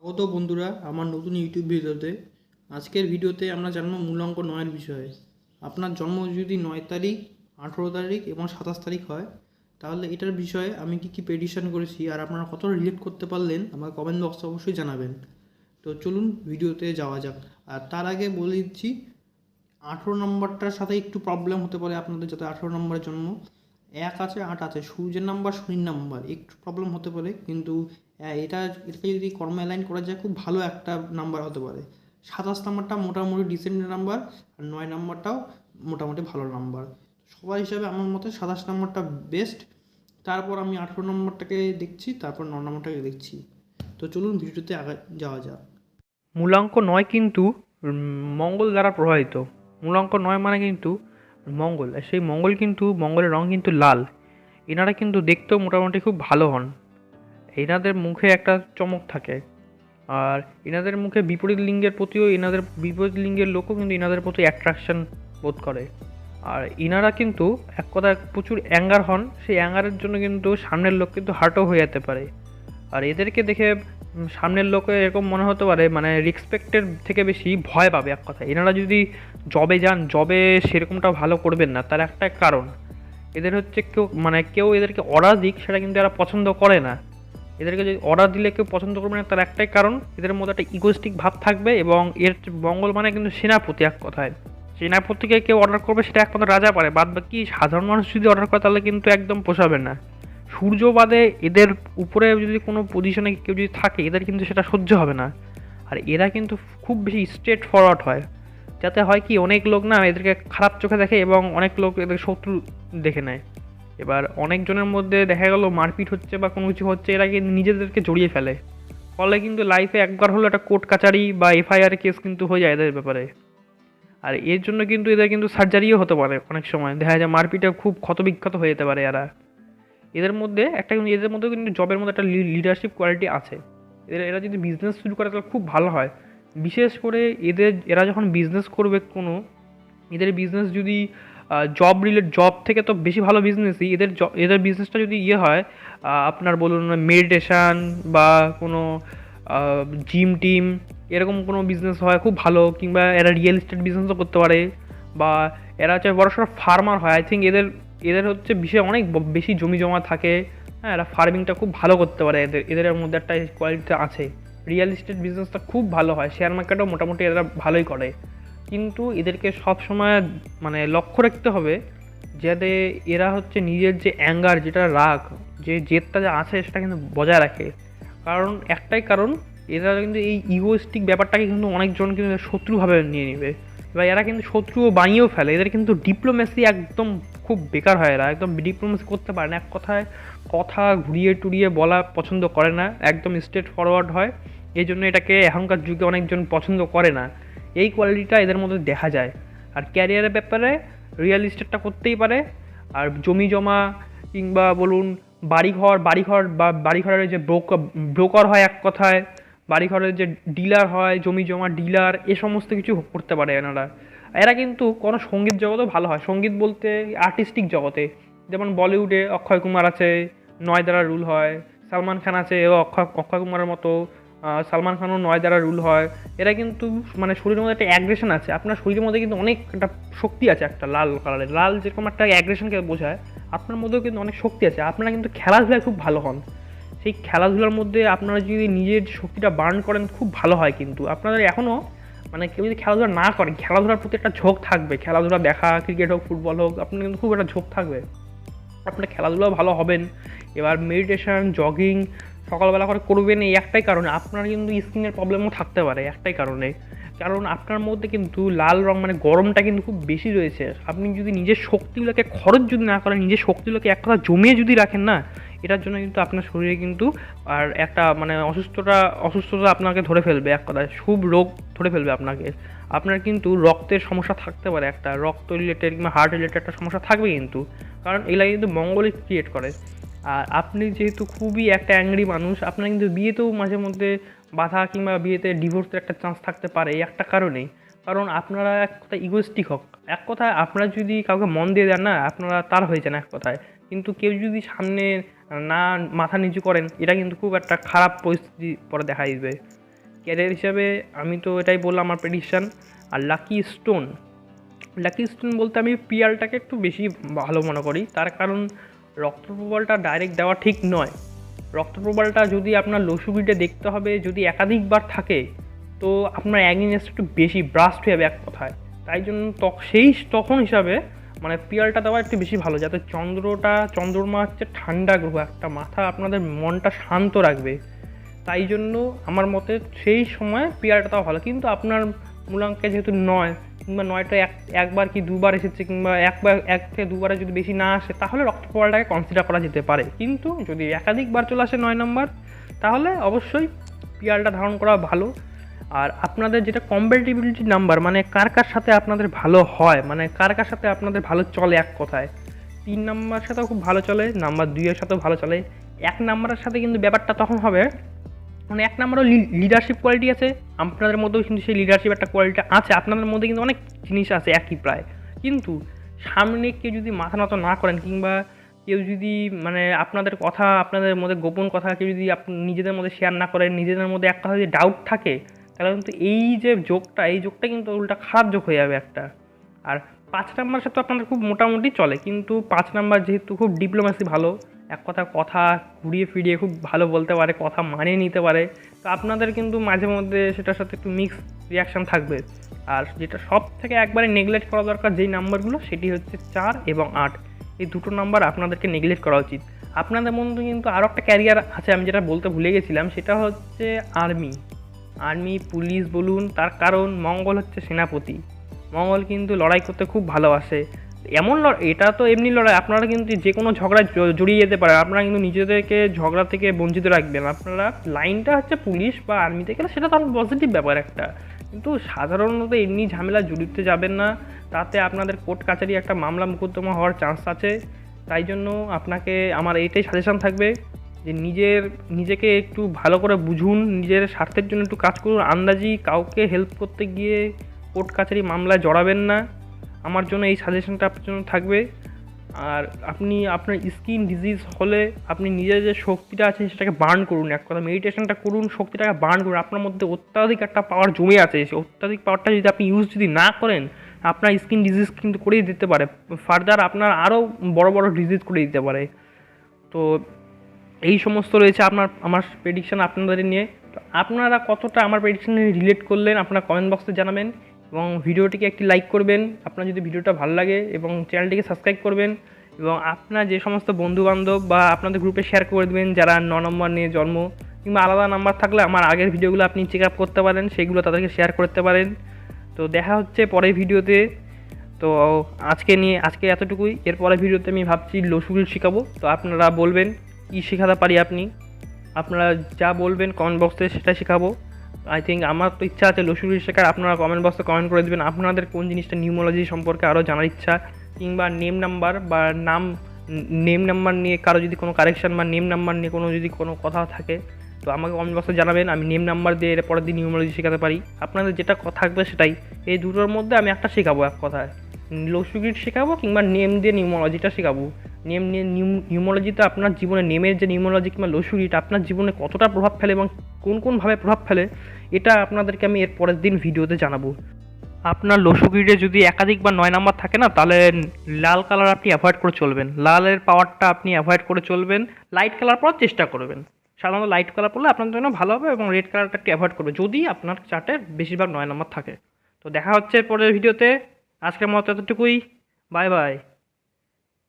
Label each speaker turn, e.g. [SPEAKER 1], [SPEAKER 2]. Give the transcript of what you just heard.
[SPEAKER 1] স্বাগত বন্ধুরা আমার নতুন ইউটিউব ভিডিওতে। আজকের ভিডিওতে আমরা জানবো মূলাঙ্ক 9-এর বিষয়ে। আপনার জন্ম যদি 9 তারিখ, 18 তারিখ এবং 27 তারিখ হয়, তাহলে এটার বিষয়ে আমি কী প্রেডিকশন করেছি আর আপনারা কত রিলেট করতে পারলেন আমার কমেন্ট বক্সে অবশ্যই জানাবেন। তো চলুন ভিডিওতে যাওয়া যাক। আর তার আগে বলে দিচ্ছি, 18 নম্বরটার সাথে একটু প্রবলেম হতে পারে আপনাদের, যাতে 18 নম্বরের জন্ম। 1 আছে, 8 আছে, সূর্যের নাম্বার, শনির নাম্বার, একটু প্রবলেম হতে পারে, কিন্তু এটাকে যদি কর্ম অ্যালাইন করা যায় খুব ভালো একটা নাম্বার হতে পারে। 27 নাম্বারটা মোটামুটি ডিসেন্ট নাম্বার, আর 9 নাম্বারটাও মোটামুটি ভালো নাম্বার। সবার হিসাবে আমার মতে 27 নাম্বারটা বেস্ট, তারপর আমি 18 নম্বরটাকে দেখছি, তারপর 9 নম্বরটাকে দেখছি। তো চলুন ভিডিওতে আগে যাওয়া যাক।
[SPEAKER 2] মূলাঙ্ক 9 কিন্তু মঙ্গল দ্বারা প্রভাবিত। মূলাঙ্ক 9 মানে কিন্তু মঙ্গল, আর সেই মঙ্গল কিন্তু মঙ্গলের রং কিন্তু লাল। এনারা কিন্তু দেখতেও মোটামুটি খুব ভালো হন। এনাদের মুখে একটা চমক থাকে, আর এনাদের মুখে বিপরীত লিঙ্গের প্রতিও, এনাদের বিপরীত লিঙ্গের লোকও কিন্তু এনাদের প্রতি অ্যাট্রাকশন বোধ করে। আর ইনারা কিন্তু এক কথায় প্রচুর অ্যাঙ্গার হন। সেই অ্যাঙ্গারের জন্য কিন্তু সামনের লোক কিন্তু হার্টও হয়ে যেতে পারে। আর এদেরকে দেখে সামনের লোকে এরকম মনে হতে পারে, মানে রেসপেক্টের থেকে বেশি ভয় পাবে। এক কথা, এনারা যদি জবে যান, জবে সেরকমটা ভালো করবেন না। তার একটা কারণ, এদের হচ্ছে কেউ এদেরকে অর্ডার দিক, সেটা কিন্তু এরা পছন্দ করে না। এদেরকে যদি অর্ডার দিলে কেউ পছন্দ করবে না, তার একটাই কারণ, এদের মধ্যে একটা ইগোস্টিক ভাব থাকবে। এবং এর মঙ্গল মানে কিন্তু সেনাপতি। এক কথায় সেনাপতিকে কেউ অর্ডার করবে, সেটা একমাত্র রাজা পারে। বাদ বাকি সাধারণ মানুষ যদি অর্ডার করে, তাহলে কিন্তু একদম পোষাবে না। সূর্য বাদে এদের উপরে যদি কোনো পজিশনে কেউ যদি থাকে, এদের কিন্তু সেটা সহ্য হবে না। আর এরা কিন্তু খুব বেশি স্ট্রেট ফরওয়ার্ড হয়, যাতে হয় কি, অনেক লোক না এদেরকে খারাপ চোখে দেখে এবং অনেক লোক এদের শত্রু দেখে নেয়। এবার অনেকজনের মধ্যে দেখা গেল মারপিট হচ্ছে বা কোনো কিছু হচ্ছে, এরা কিন্তু নিজেদেরকে জড়িয়ে ফেলে। ফলে কিন্তু লাইফে একবার হলো একটা কোর্ট কাচারি বা এফআইআর কেস কিন্তু হয়ে যায় এদের ব্যাপারে। আর এর জন্য কিন্তু এদের কিন্তু সার্জারিও হতে পারে। অনেক সময় দেখা যায় মারপিটে খুব ক্ষতবিক্ষত হয়ে যেতে পারে এরা। এদের মধ্যে কিন্তু জবের মধ্যে একটা লিডারশিপ কোয়ালিটি আছে। এরা যদি বিজনেস শুরু করে, তাহলে খুব ভালো হয়। বিশেষ করে এরা যখন বিজনেস করবে কোনো, এদের বিজনেস যদি জব থেকে তো বেশি ভালো বিজনেসই, এদের বিজনেসটা যদি হয়, আপনার বলুন মেডিটেশান বা কোনো জিম টিম, এরকম কোনো বিজনেস হয় খুব ভালো। কিংবা এরা রিয়েল এস্টেট বিজনেসও করতে পারে, বা এরা হচ্ছে বড়সড় ফার্মার হয়। আই থিঙ্ক এদের এদের হচ্ছে বিষয়ে অনেক বেশি জমি জমা থাকে। হ্যাঁ, এরা ফার্মিংটা খুব ভালো করতে পারে। এদের মধ্যে একটা কোয়ালিটি আছে। রিয়েল এস্টেট বিজনেসটা খুব ভালো হয়, শেয়ার মার্কেটও মোটামুটি এরা ভালোই করে। কিন্তু এদেরকে সব সময় মানে লক্ষ্য রাখতে হবে, যাতে এরা হচ্ছে নিজের যে অ্যাঙ্গার, যেটা রাগ, যে জেদটা যা আছে, সেটা কিন্তু বজায় রাখে। কারণ একটাই কারণ, এরা কিন্তু এই ইগোস্টিক ব্যাপারটাকে কিন্তু অনেকজন কিন্তু শত্রুভাবে নিয়ে নেবে, বা এরা কিন্তু শত্রুও বানিয়েও ফেলে। এদের কিন্তু ডিপ্লোমেসি একদম খুব বেকার হয়। এরা একদম ডিপ্লোমেসি করতে পারে না। এক কথায় কথা ঘুরিয়ে টুরিয়ে বলা পছন্দ করে না, একদম স্ট্রেট ফরওয়ার্ড হয়। এই জন্য এটাকে এখনকার যুগে অনেকজন পছন্দ করে না। এই কোয়ালিটিটা এদের মধ্যে দেখা যায়। আর ক্যারিয়ারের ব্যাপারে রিয়েল এস্টেটটা করতেই পারে। আর জমি জমা কিংবা বলুন বাড়িঘর বা বাড়িঘরের যে ব্রোকার হয়, এক কথায় বাড়িঘরের যে ডিলার হয়, জমি জমা ডিলার, এ সমস্ত কিছু করতে পারে এনারা। এরা কিন্তু কোনো সঙ্গীত জগতেও ভালো হয়। সঙ্গীত বলতে আর্টিস্টিক জগতে, যেমন বলিউডে অক্ষয় কুমার আছে, 9 দ্বারা রুল হয়। সালমান খান আছে, ও অক্ষয় কুমারের মতো। সালমান খানও 9 দ্বারা রুল হয়। এরা কিন্তু মানে শরীরের মধ্যে একটা অ্যাগ্রেশন আছে। আপনার শরীরের মধ্যে কিন্তু অনেক একটা শক্তি আছে, একটা লাল কালারের। লাল যেরকম একটা অ্যাগ্রেশনকে বোঝায়, আপনার মধ্যেও কিন্তু অনেক শক্তি আছে। আপনারা কিন্তু খেলাধুলায় খুব ভালো হন। সেই খেলাধুলার মধ্যে আপনারা যদি নিজের শক্তিটা বার্ন করেন, খুব ভালো হয়। কিন্তু আপনাদের এখনও মানে কেউ যদি খেলাধুলা না করে, খেলাধুলার প্রতি একটা ঝোঁক থাকবে। খেলাধুলা দেখা, ক্রিকেট হোক, ফুটবল হোক, আপনার কিন্তু খুব একটা ঝোঁক থাকবে। আপনার খেলাধুলাও ভালো হবেন। এবার মেডিটেশন, জগিং সকালবেলা করে করবেন, এই একটাই কারণে। আপনার কিন্তু স্কিনের প্রবলেমও থাকতে পারে একটাই কারণে, কারণ আপনার মধ্যে কিন্তু লাল রং মানে গরমটা কিন্তু খুব বেশি রয়েছে। আপনি যদি নিজের শক্তিগুলোকে খরচ যদি না করেন, নিজের শক্তিগুলোকে এক কথা জমিয়ে যদি রাখেন না, এটার জন্য কিন্তু আপনার শরীরে কিন্তু আর একটা মানে অসুস্থতা আপনাকে ধরে ফেলবে। এক কথায় শুভ রোগ ধরে ফেলবে আপনাকে। আপনার কিন্তু রক্তের সমস্যা থাকতে পারে, একটা রক্ত রিলেটেড কিংবা হার্ট রিলেটেড একটা সমস্যা থাকবে কিন্তু, কারণ এগুলা কিন্তু মঙ্গলই ক্রিয়েট করে। আর আপনি যেহেতু খুবই একটা অ্যাংরি মানুষ, আপনার কিন্তু বিয়েতেও মাঝে মধ্যে বাধা কিংবা বিয়েতে ডিভোর্সের একটা চান্স থাকতে পারে, এই একটা কারণেই। কারণ আপনারা এক কথায় ইগোস্টিক হোক, এক কথায় আপনারা যদি কাউকে মন দিয়ে দেন না, আপনারা তার হয়ে যান এক কথায়। কিন্তু কেউ যদি সামনে না মাথা নিচু করেন, এটা কিন্তু খুব একটা খারাপ পরিস্থিতি পরে দেখা দিবে। ক্যারিয়ার হিসাবে আমি তো এটাই বললাম আমার প্রেডিকশান। আর লাকি স্টোন বলতে আমি পিয়ালটাকে একটু বেশি ভালো মনে করি, তার কারণ রক্তপ্রবালটা ডাইরেক্ট দেওয়া ঠিক নয়। রক্তপ্রবালটা যদি আপনার লসুগিরিতে দেখতে হবে, যদি একাধিকবার থাকে তো আপনার অ্যাগেইনস্ট একটু বেশি ব্রাস্ট হয়ে যাবে এক কথায়। তাই জন্য তখন হিসাবে মানে পিয়ালটা দেওয়া একটু বেশি ভালো, যাতে চন্দ্রমা হচ্ছে ঠান্ডা গ্রহ, একটা মাথা আপনাদের মনটা শান্ত রাখবে। তাই জন্য আমার মতে সেই সময় পিয়ালটা দেওয়া ভালো। কিন্তু আপনার মূলাঙ্কে যেহেতু 9 কিংবা 9টা একবার কি দুবার এসেছে, কিংবা এক থেকে দুবারে যদি বেশি না আসে, তাহলে রক্তপ্রবালটাকে কনসিডার করা যেতে পারে। কিন্তু যদি একাধিকবার চলে আসে 9 নম্বর, তাহলে অবশ্যই পিয়ালটা ধারণ করা ভালো। আর আপনাদের যেটা কম্প্যাটিবিলিটি নাম্বার, মানে কার সাথে আপনাদের ভালো হয়, মানে কার সাথে আপনাদের ভালো চলে, এক কথায় 3 নাম্বার সাথেও খুব ভালো চলে, নাম্বার 2 এর সাথেও ভালো চলে। 1 নাম্বারের সাথে কিন্তু ব্যাপারটা তখন হবে, মানে 1 নাম্বারও লিডারশিপ কোয়ালিটি আছে, আপনাদের মধ্যেও কিন্তু সেই লিডারশিপ একটা কোয়ালিটি আছে, আপনাদের মধ্যে কিন্তু অনেক জিনিস আছে একই প্রায়। কিন্তু সামনে কেউ যদি মাথা নত না করেন, কিংবা কেউ যদি মানে আপনাদের কথা, আপনাদের মধ্যে গোপন কথা কেউ যদি নিজেদের মধ্যে শেয়ার না করেন, নিজেদের মধ্যে একটা যদি ডাউট থাকে, তাহলে কিন্তু এই যোগটা কিন্তু উল্টা খারাপ যোগ হয়ে যাবে একটা। আর 5 নাম্বারের সাথে আপনাদের খুব মোটামুটি চলে, কিন্তু 5 নাম্বার যেহেতু খুব ডিপ্লোমেসি ভালো, এক কথা ঘুরিয়ে ফিরিয়ে খুব ভালো বলতে পারে, কথা মানিয়ে নিতে পারে, তো আপনাদের কিন্তু মাঝে মধ্যে সেটার সাথে একটু মিক্স রিয়াকশান থাকবে। আর যেটা সব থেকে একবারে নেগলেক্ট করা দরকার যেই নাম্বারগুলো, সেটি হচ্ছে 4 এবং 8। এই দুটো নাম্বার আপনাদেরকে নেগলেক্ট করা উচিত। আপনাদের মধ্যে কিন্তু আরও একটা ক্যারিয়ার আছে, আমি যেটা বলতে ভুলে গেছিলাম, সেটা হচ্ছে আর্মি পুলিশ বলুন। তার কারণ মঙ্গল হচ্ছে সেনাপতি, মঙ্গল কিন্তু লড়াই করতে খুব ভালোবাসে। এটা তো এমনি লড়াই, আপনারা কিন্তু যে কোনো ঝগড়ায় জড়িয়ে যেতে পারে, আপনারা কিন্তু নিজেদেরকে ঝগড়া থেকে বঞ্চিত রাখবেন। আপনারা লাইনটা হচ্ছে পুলিশ বা আর্মিতে গেলে সেটা তো পজিটিভ ব্যাপার একটা, কিন্তু সাধারণত এমনি ঝামেলা জড়িতে যাবেন না, তাতে আপনাদের কোর্ট কাছারি একটা মামলা মোকদ্দমা হওয়ার চান্স আছে। তাই জন্য আপনাকে আমার এইটাই সাজেশন থাকবে যে নিজেকে একটু ভালো করে বুঝুন, নিজের স্বার্থের জন্য একটু কাজ করুন, আন্দাজি কাউকে হেল্প করতে গিয়ে কোর্ট কাছারি মামলায় জড়াবেন না। আমার জন্য এই সাজেশনটা আপনার জন্য থাকবে। আর আপনি আপনার স্কিন ডিজিজ হলে আপনি নিজের যে শক্তিটা আছে সেটাকে বার্ন করুন, এক কথা মেডিটেশনটা করুন, শক্তিটাকে বার্ন করুন। আপনার মধ্যে অত্যাধিক একটা পাওয়ার জমে আছে, সেই অত্যাধিক পাওয়ারটা যদি আপনি ইউজ না করেন, আপনার স্কিন ডিজিজ কিন্তু করেই দিতে পারে, ফার্দার আপনার আরও বড় বড় ডিজিজ করে দিতে পারে। তো এই সমস্ত রয়েছে আমার প্রেডিকশান আপনাদের নিয়ে। তো আপনারা কতটা আমার প্রেডিকশানে রিলেট করলেন আপনারা কমেন্ট বক্সে জানাবেন, এবং ভিডিওটিকে একটি লাইক করবেন আপনার যদি ভিডিওটা ভালো লাগে, এবং চ্যানেলটিকে সাবস্ক্রাইব করবেন, এবং আপনার যে সমস্ত বন্ধুবান্ধব বা আপনাদের গ্রুপে শেয়ার করে দেবেন যারা 9 নম্বর নিয়ে জন্ম, কিংবা আলাদা নাম্বার থাকলে আমার আগের ভিডিওগুলো আপনি চেক আপ করতে পারেন, সেগুলো তাদেরকে শেয়ার করতে পারেন। তো দেখা হচ্ছে পরের ভিডিওতে। তো আজকে এতটুকুই। এরপরের ভিডিওতে আমি ভাবছি লসুগির শেখাবো, তো আপনারা বলবেন কী শেখাতে পারি আপনারা যা বলবেন কমেন্ট বক্সে সেটা শেখাবো। আই থিঙ্ক আমার তো ইচ্ছা আছে লসুগির শেখার, আপনারা কমেন্ট বক্সে কমেন্ট করে দেবেন আপনাদের কোন জিনিসটা নিউমোলজি সম্পর্কে আরও জানার ইচ্ছা, কিংবা নেম নাম্বার নিয়ে কারো যদি কোনো কারেকশান বা নেম নাম্বার নিয়ে যদি কোনো কথা থাকে, তো আমাকে কমেন্ট বক্সে জানাবেন, আমি নেম নাম্বার দিয়ে এর পরের দিন নিউমোলজি শেখাতে পারি। আপনাদের যেটা থাকবে সেটাই, এই দুটোর মধ্যে আমি একটা শেখাবো, এক কথায় লসুগির শেখাবো কিংবা নেম দিয়ে নিউমোলজিটা শেখাবো। নেম নিয়ে নিউমোলজিতে আপনার জীবনে নেমের যে নিউমোলজি কিংবা লসুগিটা আপনার জীবনে কতটা প্রভাব ফেলে এবং কোনভাবে প্রভাব ফেলে, এটা আপনাদেরকে আমি এর পরের দিন ভিডিওতে জানাবো। আপনার লসুগিরে যদি একাধিক বা 9 নাম্বার থাকে না, তাহলে লাল কালার আপনি অ্যাভয়েড করে চলবেন, লালের পাওয়ারটা আপনি অ্যাভয়েড করে চলবেন, লাইট কালার পরার চেষ্টা করবেন। সাধারণত লাইট কালার পরলে আপনার জন্য ভালো হবে, এবং রেড কালারটা একটু অ্যাভয়েড করবে যদি আপনার চার্টে বেশিরভাগ 9 নাম্বার থাকে। তো দেখা হচ্ছে পরের ভিডিওতে, আজকের মতো এতটুকুই, বাই বাই।